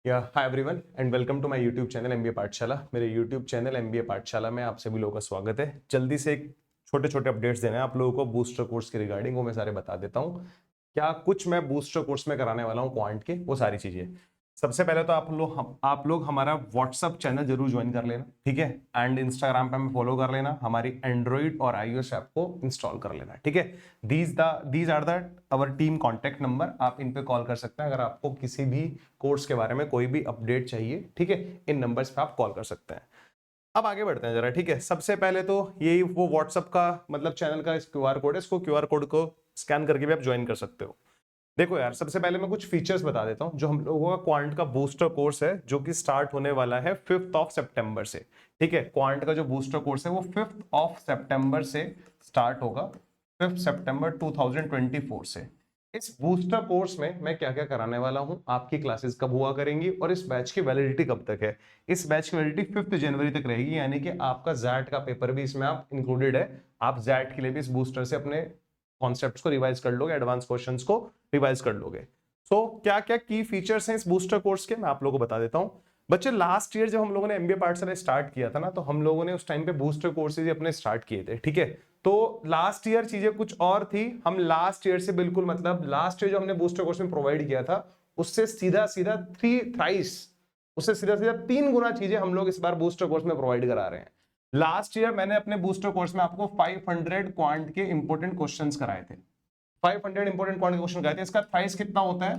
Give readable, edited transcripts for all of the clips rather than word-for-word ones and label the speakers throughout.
Speaker 1: Hi everyone and welcome to my YouTube channel MBA Pathshala. मेरे YouTube channel MBA पाठशाला में आप सभी लोगों का स्वागत है। जल्दी से एक छोटे छोटे अपडेट्स देने हैं आप लोगों को बूस्टर कोर्स के रिगार्डिंग, वो मैं सारे बता देता हूँ। क्या कुछ मैं बूस्टर कोर्स में कराने वाला हूँ क्वांट के, वो सारी चीजें। सबसे पहले तो आप लोग हमारा व्हाट्सअप चैनल जरूर ज्वाइन कर लेना, ठीक है। एंड इंस्टाग्राम पे हमें फॉलो कर लेना, हमारी एंड्रॉइड और आईओएस ऐप को इंस्टॉल कर लेना, ठीक है। These are the our team contact number. आप इन पे कॉल कर सकते हैं अगर आपको किसी भी कोर्स के बारे में कोई भी अपडेट चाहिए, ठीक है। इन नंबर्स पे आप कॉल कर सकते हैं। अब आगे बढ़ते हैं जरा, ठीक है। सबसे पहले तो यही वो व्हाट्सअप का मतलब चैनल का क्यूआर कोड है, इसको क्यूआर कोड को स्कैन करके भी आप ज्वाइन कर सकते हो। देखो यार, सबसे पहले मैं कुछ फीचर्स बता देता हूं। जो हम लोगों का क्वांट का बूस्टर कोर्स है जो कि स्टार्ट होने वाला है 5 सितंबर से, ठीक है। क्वांट का जो बूस्टर कोर्स है वो 5 सितंबर से स्टार्ट होगा, 5 सितंबर 2024 से। इस बूस्टर कोर्स में मैं क्या क्या कराने वाला हूं, आपकी क्लासेस कब हुआ करेंगी और इस बैच की वैलिडिटी कब तक है। इस बैच की वैलिडिटी 5 जनवरी तक रहेगी, यानी कि आपका जैट का पेपर भी इसमें आप इंक्लूडेड है। आप जैट के लिए भी इस बूस्टर से अपने कॉन्सेप्ट्स को रिवाइज कर लोगे, एडवांस क्वेश्चंस को रिवाइज कर लोगे। सो क्या क्या की फीचर्स हैं इस बूस्टर कोर्स के, मैं आप लोगों को बता देता हूं। बच्चे, लास्ट ईयर जब हम लोगों ने एमबीए पाठशाला स्टार्ट किया था ना, तो हम लोगों ने उस टाइम पे बूस्टर कोर्सेज अपने स्टार्ट किए थे, ठीक है। तो लास्ट ईयर चीजें कुछ और थी। हम लास्ट ईयर से बिल्कुल मतलब लास्ट ईयर जो हमने बूस्टर कोर्स में प्रोवाइड किया था उससे सीधा सीधा उससे सीधा सीधा 3 गुना चीजें हम लोग इस बार बूस्टर कोर्स में प्रोवाइड करा रहे हैं। लास्ट ईयर मैंने अपने बूस्टर कोर्स में आपको 500 क्वांट के इंपोर्टेंट क्वेश्चंस कराए थे। 500 इंपोर्टेंट क्वांट क्वेश्चन कराए थे। इसका प्राइस कितना होता है?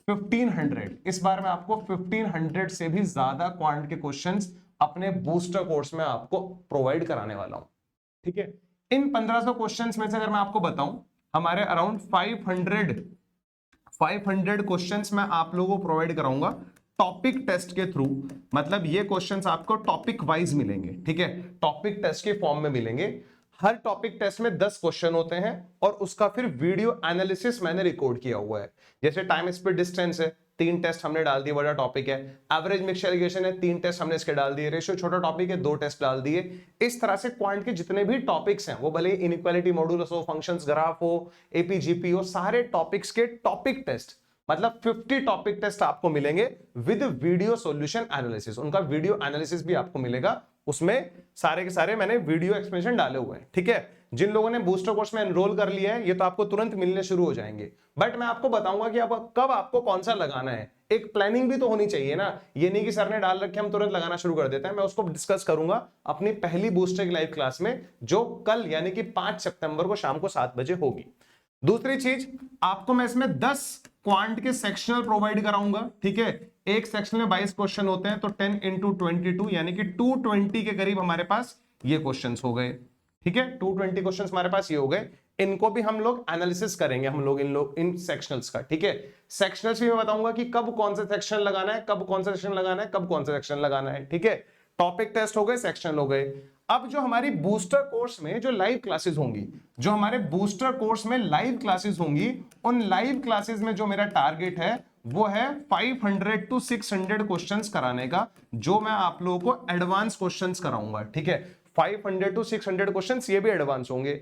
Speaker 1: 1500। इस बार मैं आपको 1500 से भी ज्यादा क्वांट के क्वेश्चंस अपने बूस्टर कोर्स में आपको प्रोवाइड कराने वाला हूं, ठीक है। इन 1500 क्वेश्चंस में से अगर मैं आपको बताऊं, हमारे अराउंड 500 क्वेश्चंस मैं आप लोगों को प्रोवाइड कराऊंगा टॉपिक टेस्ट के थ्रू। मतलब ये क्वेश्चंस आपको टॉपिक वाइज मिलेंगे, ठीक है। टॉपिक टेस्ट के फॉर्म में मिलेंगे। हर टॉपिक टेस्ट में 10 क्वेश्चन होते हैं और उसका फिर वीडियो एनालिसिस मैंने रिकॉर्ड किया हुआ है। जैसे टाइम स्पीड डिस्टेंस है, 3 टेस्ट हमने डाल दिए, बड़ा टॉपिक है। एवरेज मिक्सचर इक्वेशन है, 3 टेस्ट हमने इसके डाल दिए। रेशियो छोटा टॉपिक है, 2 टेस्ट डाल दिए। इस तरह से क्वांट के जितने भी टॉपिक्स हैं, वो भले इनइक्वालिटी मॉड्यूलस हो, फंक्शंस ग्राफ हो, एपीजीपी हो, सारे टॉपिक्स के टॉपिक टेस्ट मतलब 50 टॉपिक टेस्ट आपको मिलेंगे विद वीडियो सॉल्यूशन एनालिसिस। उनका वीडियो एनालिसिस भी आपको मिलेगा, उसमें सारे के सारे मैंने वीडियो एक्सप्लेनेशन डाले हुए हैं, ठीक है। जिन लोगों ने बूस्टर कोर्स में एनरोल कर लिया है ये तो आपको तुरंत मिलने शुरू हो जाएंगे, बट मैं आपको बताऊंगा कि अब कब आपको कौन सा लगाना है। एक प्लानिंग भी तो होनी चाहिए ना। ये नहीं कि सर ने डाल रखे हम तुरंत लगाना शुरू कर देते हैं। मैं उसको डिस्कस करूंगा अपनी पहली बूस्टर की लाइव क्लास में, जो कल यानी कि 5 सितंबर को शाम को 7 बजे होगी। दूसरी चीज, आपको मैं इसमें 10 क्वांट के सेक्शनल प्रोवाइड कराऊंगा, ठीक है। एक सेक्शन में 22 क्वेश्चन होते हैं, तो 10 इंटू 22 यानी कि 220 के करीब हमारे पास ये क्वेश्चंस हो गए, ठीक है। 220 क्वेश्चंस हमारे पास ये हो गए। इनको भी हम लोग एनालिसिस करेंगे, हम लोग इन सेक्शनल्स का, ठीक है। सेक्शनल्स भी मैं बताऊंगा कि कब कौन सा सेक्शन लगाना है, कब कौन सा सेक्शन लगाना है, कब कौन सा सेक्शन लगाना है, ठीक है। टॉपिक टेस्ट हो गए, सेक्शन हो गए। अब जो हमारी बूस्टर कोर्स में जो लाइव क्लासेस होंगी, जो हमारे बूस्टर कोर्स में लाइव क्लासेस होंगी, उन लाइव क्लासेस में जो मेरा टारगेट है वो है 500 टू 600 क्वेश्चंस कराने का, जो मैं आप लोगों को एडवांस क्वेश्चंस कराऊंगा, ठीक है। 500 टू 600 क्वेश्चंस ये भी एडवांस होंगे।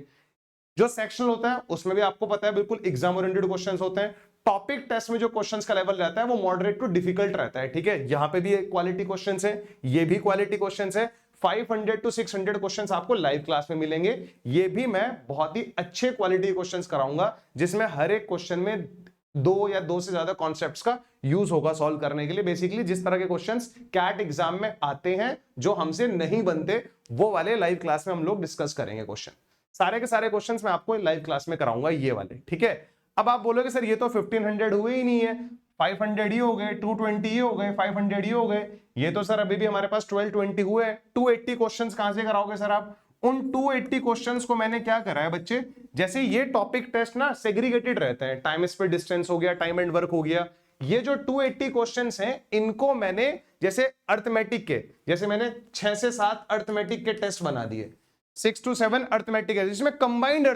Speaker 1: जो सेक्शन होता है उसमें भी आपको पता है बिल्कुल एग्जाम ओरिएंटेड क्वेश्चंस होते हैं। टॉपिक टेस्ट में जो क्वेश्चंस का लेवल रहता है वो मॉडरेट टू डिफिकल्ट रहता है, ठीक है। यहां पे भी क्वालिटी क्वेश्चंस है, ये भी क्वालिटी क्वेश्चंस है। 500 टू 600 क्वेश्चंस आपको लाइव क्लास में मिलेंगे। ये भी मैं बहुत ही अच्छे क्वालिटी क्वेश्चंस कराऊंगा, जिसमें हर एक क्वेश्चन में 2 या 2 से ज्यादा कॉन्सेप्ट्स का यूज होगा सॉल्व करने के लिए। बेसिकली जिस तरह के क्वेश्चंस कैट एग्जाम में आते हैं, जो हमसे नहीं बनते, वो वाले लाइव क्लास में हम लोग डिस्कस करेंगे क्वेश्चन। सारे के सारे क्वेश्चंस मैं आपको लाइव क्लास में कराऊंगा, ये वाले, ठीक है। अब आप बोलोगे सर ये तो 1500 हुए ही नहीं है, 500 ही हो गए, 220 ही हो गए, 500 ही हो गए। ये तो सर अभी भी हमारे पास 1220 हुए। 280 क्वेश्चंस कहां से कराओगे सर आप? उन 280 क्वेश्चंस को मैंने क्या करा है बच्चे, जैसे ये टॉपिक टेस्ट ना सेग्रीगेटेड रहते हैं, टाइम स्पीड डिस्टेंस हो गया, टाइम एंड वर्क हो गया। ये जो 280 क्वेश्चंस हैं, इनको मैंने जैसे अर्थमेटिक के, जैसे मैंने 6 से 7 अर्थमेटिक के टेस्ट बना दिए, 6 to 7 अर्थमेटिक है, जिसमें कंबाइंड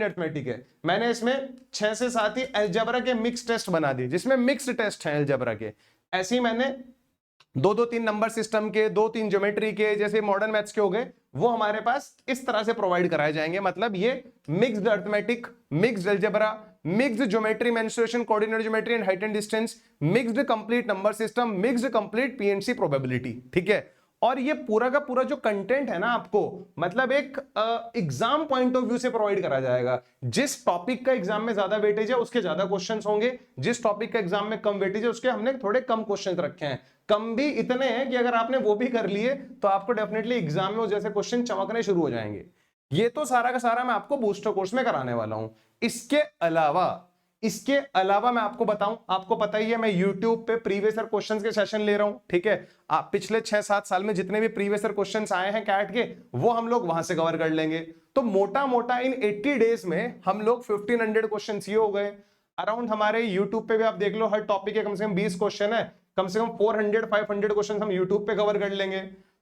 Speaker 1: अर्थमेटिक है, मैंने इसमें 6 से 7 ही अलजेब्रा के मिक्स टेस्ट बना दिए, जिसमें मिक्स टेस्ट है अलजेब्रा के। ऐसे ही मैंने दो दो तीन नंबर सिस्टम के, दो तीन ज्योमेट्री के, जैसे मॉडर्न मैथ्स के हो गए, वो हमारे पास इस तरह से प्रोवाइड कराए जाएंगे। मतलब ये mixed arithmetic, mixed algebra, mixed geometry, menstruation, coordinate geometry and height and distance, mixed complete number system, mixed complete PNC probability. ठीक है, और ये पूरा का पूरा जो कंटेंट है ना, आपको मतलब एक एग्जाम पॉइंट ऑफ व्यू से प्रोवाइड करा जाएगा। जिस टॉपिक का एग्जाम में ज्यादा वेटेज है उसके ज्यादा क्वेश्चंस होंगे, जिस टॉपिक का एग्जाम में कम वेटेज है उसके हमने थोड़े कम क्वेश्चंस रखे हैं। कम भी इतने हैं कि अगर आपने वो भी कर लिए तो आपको डेफिनेटली एग्जाम में जैसे क्वेश्चन चमकने शुरू हो जाएंगे। ये तो सारा का सारा मैं आपको बूस्टर कोर्स में कराने वाला हूं। इसके अलावा मैं आपको बताऊं, आपको पता ही है मैं YouTube पे प्रीवियस ईयर क्वेश्चंस के सेशन ले रहा हूं। ठीक है, आप पिछले 6-7 साल में जितने भी प्रीवियस ईयर क्वेश्चंस आए हैं कैट के, वो हम लोग वहां से कवर कर लेंगे। तो मोटा मोटा इन 80 डेज में हम लोग 1500 क्वेश्चन ये हो गए। अराउंड हमारे YouTube पे भी आप देख लो, हर टॉपिक के कम से कम 20 क्वेश्चन है, कम से कम 400-500 क्वेश्चन हम YouTube पे कवर कर लेंगे।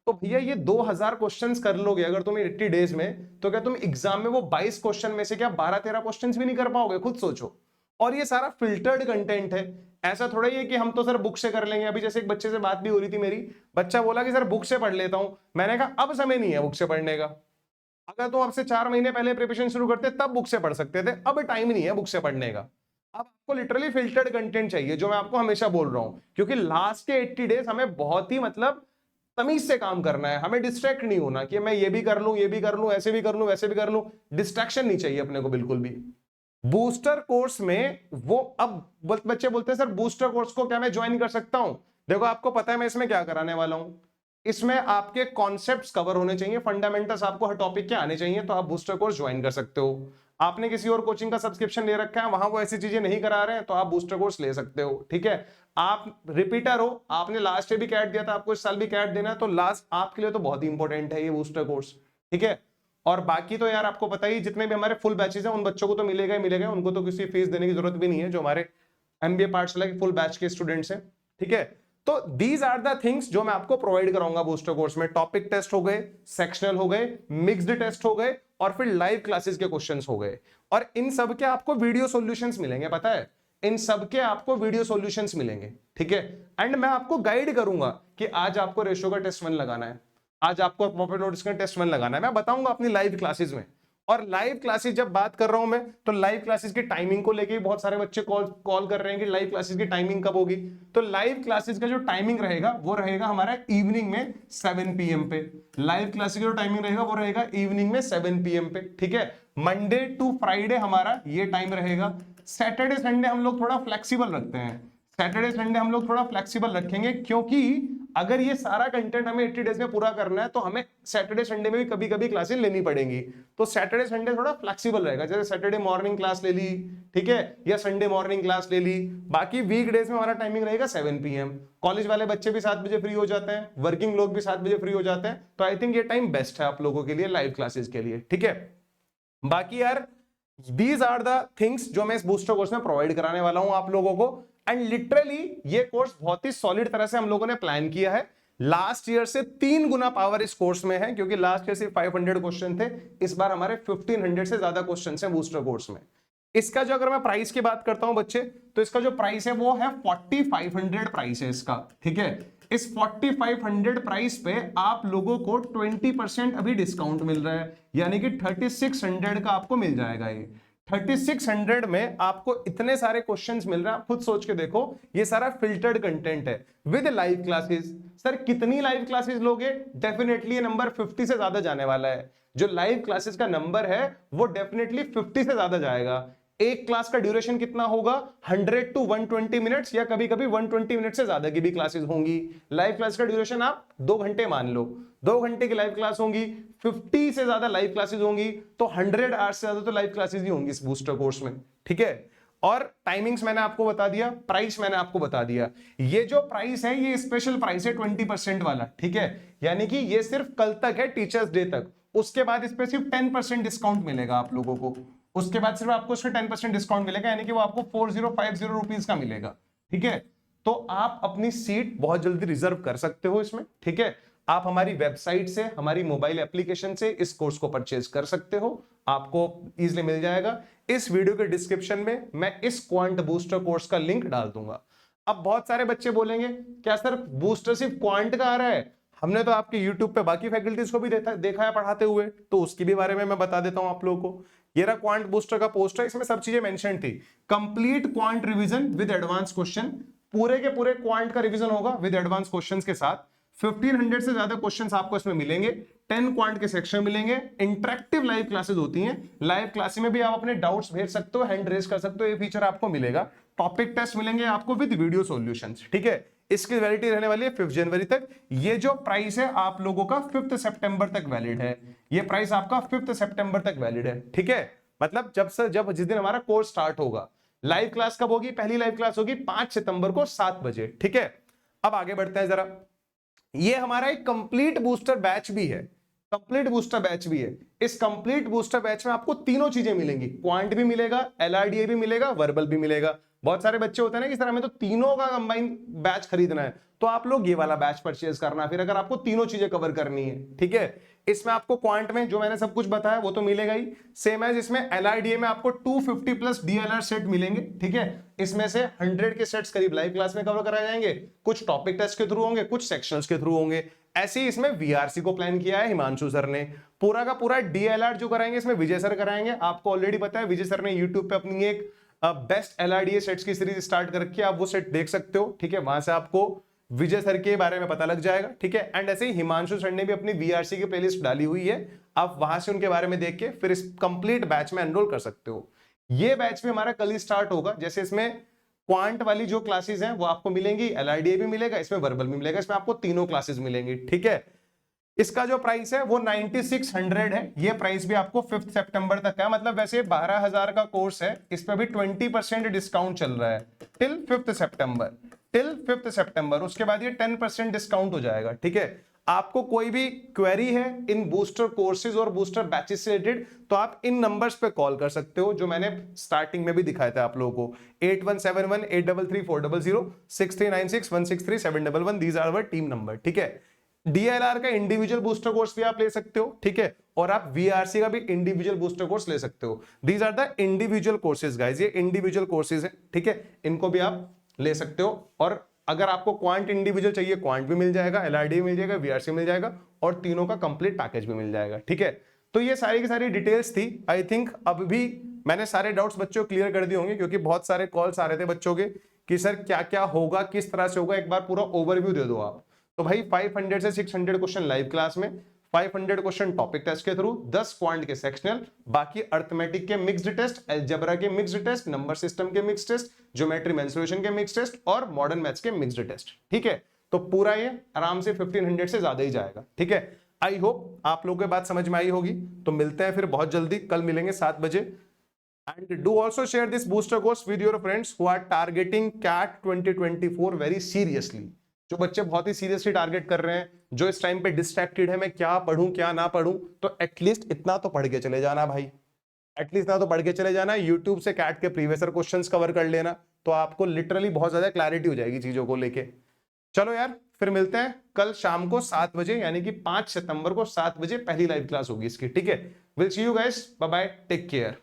Speaker 1: तो भैया ये 2000 क्वेश्चंस कर लोगे अगर तुम 80 डेज में, तो क्या तुम एग्जाम में वो 22 क्वेश्चन में से क्या 12-13 क्वेश्चंस भी नहीं कर पाओगे? खुद सोचो। और ये सारा फिल्टर्ड कंटेंट है, ऐसा थोड़ा ही है कि हम तो सर बुक से कर लेंगे। अभी जैसे एक बच्चे से बात भी हो रही थी मेरी, बच्चा बोला कि सर बुक से पढ़ लेता हूं। मैंने कहा अब समय नहीं है बुक से पढ़ने का। अगर तुम अब से 4 महीने पहले प्रिपरेशन शुरू करते तब बुक से पढ़ सकते थे, अब टाइम नहीं है बुक से पढ़ने का। अब आपको लिटरली फिल्टर्ड कंटेंट चाहिए, जो मैं आपको हमेशा बोल रहा हूं, क्योंकि लास्ट के 80 डेज हमें बहुत ही मतलब तमीज से काम करना है। हमें डिस्ट्रैक्ट नहीं होना कि मैं ये भी कर लूं, ये भी कर लूं, ऐसे भी कर लूं, वैसे भी कर लूं। डिस्ट्रैक्शन नहीं चाहिए अपने को बिल्कुल भी। बूस्टर कोर्स में वो अब बच्चे बोलते हैं सर बूस्टर कोर्स को क्या मैं ज्वाइन कर सकता हूं? देखो आपको पता है मैं इसमें क्या कराने वाला हूं। इसमें आपके कॉन्सेप्ट्स कवर होने चाहिए, फंडामेंटल्स आपको हर टॉपिक के आने चाहिए, तो आप बूस्टर कोर्स ज्वाइन कर सकते हो। आपने किसी और कोचिंग का सब्सक्रिप्शन ले रखा है, वहां वो ऐसी चीजें नहीं करा रहे हैं, तो आप बूस्टर कोर्स ले सकते हो। ठीक है, आप रिपीटर हो, आपने लास्ट ईयर भी कैट दिया था, आपको इस साल भी कैट देना है, तो लास्ट आपके लिए तो बहुत ही इंपॉर्टेंट है ये बूस्टर कोर्स। ठीक है, और बाकी तो यार आपको पता ही, जितने भी हमारे फुल बैचेस हैं उन बच्चों को तो मिलेगा ही मिलेगा, उनको तो किसी फीस देने की जरूरत भी नहीं है, जो हमारे एमबीए पाठशाला के फुल बैच के स्टूडेंट्स हैं। ठीक है, तो दीज आर द थिंग्स जो मैं आपको प्रोवाइड कराऊंगा बूस्टर कोर्स में। टॉपिक टेस्ट हो गए, सेक्शनल हो गए, मिक्स्ड टेस्ट हो गए, और फिर लाइव क्लासेस के क्वेश्चंस हो गए। और इन सब के आपको वीडियो सॉल्यूशंस मिलेंगे, पता है, इन सब के आपको वीडियो सॉल्यूशंस मिलेंगे। ठीक है, एंड मैं आपको गाइड करूंगा कि आज आपको रेशियो का टेस्ट 1 लगाना है, आज आपको प्रॉफिट नोटिस का टेस्ट 1 लगाना है, मैं बताऊंगा अपनी लाइव क्लासेस में। और लाइव क्लासेस जब बात कर रहा हूं मैं, तो लाइव क्लासेस की टाइमिंग को लेके बहुत सारे बच्चे कॉल कर रहे हैं कि लाइव क्लासेस की टाइमिंग कब होगी। तो लाइव क्लासेस का जो टाइमिंग रहेगा वो रहेगा हमारा इवनिंग में 7 PM पे। लाइव क्लासेस का जो टाइमिंग रहेगा वो रहेगा इवनिंग में 7 PM पे। ठीक है, मंडे टू फ्राइडे हमारा ये टाइम रहेगा। सैटरडे संडे हम लोग थोड़ा फ्लेक्सिबल रखते हैं, सैटरडे संडे हम लोग थोड़ा फ्लेक्सिबल रखेंगे, क्योंकि अगर ये सारा कंटेंट हमें 80 डेज में पूरा करना है तो हमें सैटरडे संडे में भी कभी कभी क्लासेस लेनी पड़ेंगी। तो सैटरडे संडे थोड़ा फ्लेक्सिबल रहेगा, जैसे सैटरडे मॉर्निंग क्लास ले ली, ठीक है, या संडे मॉर्निंग क्लास ले ली। बाकी वीक डेज में हमारा टाइमिंग रहेगा 7 PM। कॉलेज वाले बच्चे भी 7 बजे फ्री हो जाते हैं, वर्किंग लोग भी 7 बजे फ्री हो जाते हैं, तो आई थिंक ये टाइम बेस्ट है आप लोगों के लिए लाइव क्लासेस के लिए। ठीक है, बाकी यार दीज आर द थिंग्स जो मैं इस बूस्टर कोर्स में प्रोवाइड कराने वाला हूं आप लोगों को। एंड लिटरली ये कोर्स बहुत ही सॉलिड तरह से हम लोगों ने प्लान किया है। लास्ट ईयर से 3 गुना पावर इस कोर्स में है, क्योंकि लास्ट ईयर सिर्फ 500 क्वेश्चन थे, इस बार हमारे 1500 से ज्यादा क्वेश्चन हैं बूस्टर कोर्स में। इसका जो अगर मैं प्राइस की बात करता हूं बच्चे, तो इसका जो प्राइस है वो है 4500 प्राइस है इसका। ठीक है, इस 4500 प्राइस पे आप लोगों को 20% अभी डिस्काउंट मिल रहा है, यानी कि 3600 का आपको मिल जाएगा। ये 3600 में आपको इतने सारे क्वेश्चंस मिल रहे हैं, आप खुद सोच के देखो। ये सारा फिल्टर्ड कंटेंट है विद लाइव क्लासेस। सर कितनी लाइव क्लासेस लोगे? डेफिनेटली ये नंबर 50 से ज्यादा जाने वाला है। जो लाइव क्लासेस का नंबर है वो डेफिनेटली 50 से ज्यादा जाएगा। एक क्लास का ड्यूरेशन कितना होगा? 100 to 120 मिनट्स, या कभी कभी 120 मिनट से ज्यादा की भी क्लासेस होंगी। लाइव क्लास का ड्यूरेशन आप 2 घंटे मान लो, 2 घंटे की लाइव क्लास होंगी, 50 से ज्यादा लाइव क्लासेस होंगी, तो 100 आवर्स से ज्यादा तो लाइव क्लासेस ही होंगी इस बूस्टर कोर्स में। ठीक है, और टाइमिंग्स मैंने आपको बता दिया, प्राइस मैंने आपको बता दिया। ये जो प्राइस है ये स्पेशल प्राइस है 20% वाला। ठीक है, यानी कि ये सिर्फ कल तक है, टीचर्स डे तक। उसके बाद इस पे सिर्फ 10% डिस्काउंट मिलेगा आप लोगों को। उसके बाद सिर्फ आपको उसमें 10% डिस्काउंट मिलेगा, यानी कि वो आपको 4050 रुपीज का मिलेगा। ठीक है, तो आप अपनी सीट बहुत जल्दी रिजर्व कर सकते हो इसमें। ठीक है, आप हमारी वेबसाइट से, हमारी मोबाइल एप्लीकेशन से इस कोर्स को परचेज कर सकते हो, आपको इजीली मिल जाएगा। इस वीडियो के डिस्क्रिप्शन में मैं इस क्वांट बूस्टर कोर्स का लिंक डाल दूंगा। अब बहुत सारे बच्चे बोलेंगे क्या सर बूस्टर सिर्फ क्वांट का आ रहा है, हमने तो आपके यूट्यूब पे बाकी फैकल्टीज को भी देखा है पढ़ाते हुए, तो उसकी भी बारे में मैं बता देता हूं आप लोगों को। ये रहा क्वांट बूस्टर का पोस्टर, इसमें सब चीजें मेंशन थी। Complete quant revision with advance question, पूरे के पूरे क्वांट का रिवीजन होगा विद एडवांस क्वेश्चंस के साथ। 1500 से ज्यादा क्वेश्चंस आपको इसमें मिलेंगे, 10 क्वांट के सेक्शन मिलेंगे, इंटरेक्टिव लाइव क्लासेस होती हैं, लाइव क्लास में भी आप अपने डाउट्स भेज सकते हो, हैंड रेज कर सकते हो, ये फीचर आपको मिलेगा। टॉपिक टेस्ट मिलेंगे आपको विद वीडियो सॉल्यूशंस, ठीक है। इसकी वैलिडिटी रहने वाली है 5 जनवरी तक। ये जो प्राइस है आप लोगों का 5 सितंबर तक वैलिड है, ये प्राइस आपका 5 सितंबर तक वैलिड है, ठीक है। मतलब जब जिस दिन हमारा कोर्स स्टार्ट होगा, लाइव क्लास कब होगी, पहली लाइव क्लास होगी 5 सितंबर को 7 बजे, ठीक है। अब आगे बढ़ते हैं जरा, ये हमारा एक कंप्लीट बूस्टर बैच भी है, कंप्लीट बूस्टर बैच भी है। इस कंप्लीट बूस्टर बैच में आपको तीनों चीजें मिलेंगी, क्वांट भी मिलेगा, एलआरडीए भी मिलेगा, वर्बल भी मिलेगा। बहुत सारे बच्चे होते हैं ना कि सर हमें तो तीनों का कंबाइन बैच खरीदना है, तो आप लोग ये वाला बैच परचेज करना फिर, अगर आपको तीनों चीजें कवर करनी है, ठीक है। इसमें आपको क्वांट में जो मैंने सब कुछ बताया वो तो मिलेगा ही, सेम एज इसमें एलआरडीए में आपको 250 प्लस डीएलआर सेट मिलेंगे, ठीक है। इसमें से 100 के सेट्स करीब लाइव क्लास में कवर कराए जाएंगे, कुछ टॉपिक टेस्ट के थ्रू होंगे, कुछ सेक्शंस के थ्रू होंगे। ऐसे ही इसमें वीआरसी को प्लान किया है हिमांशु सर ने। पूरा का पूरा डीएलआर जो कराएंगे इसमें विजय सर कराएंगे। आपको ऑलरेडी पता है विजय सर ने यूट्यूब पे अपनी एक बेस्ट एलआरडीए सेट्स की सीरीज स्टार्ट कर रखी है, आप वो सेट देख सकते हो, ठीक है। वहां से आपको विजय सर के बारे में पता लग जाएगा, ठीक है। एंड ऐसे ही हिमांशु सर ने भी अपनी वीआरसी की प्लेलिस्ट डाली हुई है, आप वहां से उनके बारे में देख के फिर इस कंप्लीट बैच में एनरोल कर सकते हो। ये बैच भी हमारा कल ही स्टार्ट होगा, जैसे इसमें क्वांट वाली जो क्लासेस हैं वो आपको मिलेंगी, एलआरडीए भी मिलेगा, इसमें वर्बल भी मिलेगा, इसमें आपको तीनों क्लासेस मिलेंगी, ठीक है। इसका जो प्राइस है वो 9600 है, ये प्राइस भी आपको 5 सितंबर तक है। मतलब वैसे 12000 का कोर्स है, इस पे भी 20% डिस्काउंट चल रहा है टिल 5 सितंबर, टिल 5 सितंबर। उसके बाद ये 10% डिस्काउंट हो जाएगा, ठीक है। आपको कोई भी क्वेरी है इन बूस्टर कोर्सेज और बूस्टर बैचेस से रिलेटेड, तो आप इन नंबर्स पे कॉल कर सकते हो जो मैंने स्टार्टिंग में भी दिखाया था आप लोगों को, 8171-833-400, 6396-163-711, these are our team number, ठीक है। डीएलआर का इंडिविजुअल बूस्टर कोर्स भी आप ले सकते हो, ठीक है, और आप वीआरसी का भी इंडिविजुअल बूस्टर कोर्स ले सकते हो। These are the individual courses guys, ये इंडिविजुअल कोर्सेज है, ठीक है, इनको भी आप ले सकते हो। और अगर आपको क्वांट इंडिविजुअल चाहिए, क्वांट भी मिल जाएगा, एलआरडी मिल जाएगा, वीआरसी मिल जाएगा, और तीनों का कंप्लीट पैकेज भी मिल जाएगा, ठीक है। तो ये सारी की सारी डिटेल्स थी। आई थिंक अब भी मैंने सारे डाउट्स बच्चों को क्लियर कर दिए होंगे, क्योंकि बहुत सारे कॉल्स आ रहे थे बच्चों के कि सर क्या क्या होगा, किस तरह से होगा, एक बार पूरा ओवरव्यू दे दो आप। तो भाई 500 से 600 क्वेश्चन लाइव क्लास में, 500 क्वेश्चन टॉपिक टेस्ट के थ्रू, 10 क्वांट के सेक्शनल, बाकी अर्थमेटिक के मिक्स्ड टेस्ट, अलजेब्रा के मिक्स्ड टेस्ट, नंबर सिस्टम के मिक्स्ड टेस्ट, ज्योमेट्री मेंसुरेशन के मिक्स्ड टेस्ट, और मॉडर्न मैथ्स के मिक्स्ड टेस्ट, ठीक है। तो पूरा ये आराम से 1500 से ज्यादा ही जाएगा, ठीक है। आई होप आप लोगों को बात समझ में आई होगी। तो मिलते हैं फिर बहुत जल्दी, कल मिलेंगे 7 बजे। And do also share this booster course with your friends who are targeting CAT 2024 very seriously. जो बच्चे बहुत ही सीरियसली टारगेट कर रहे हैं, जो इस टाइम पे डिस्ट्रैक्टेड है, मैं क्या पढ़ूं क्या ना पढ़ूं, तो एटलीस्ट इतना तो पढ़ के चले जाना भाई, एटलीस्ट इतना तो पढ़ के चले जाना। यूट्यूब से कैट के प्रीवियस क्वेश्चंस कवर कर लेना, तो आपको लिटरली बहुत ज्यादा क्लैरिटी हो जाएगी चीजों को लेके। चलो यार, फिर मिलते हैं कल शाम को 7 बजे, यानी कि 5 सितंबर को 7 बजे पहली लाइव क्लास होगी इसकी, ठीक है। Will see you guys, bye bye, take care.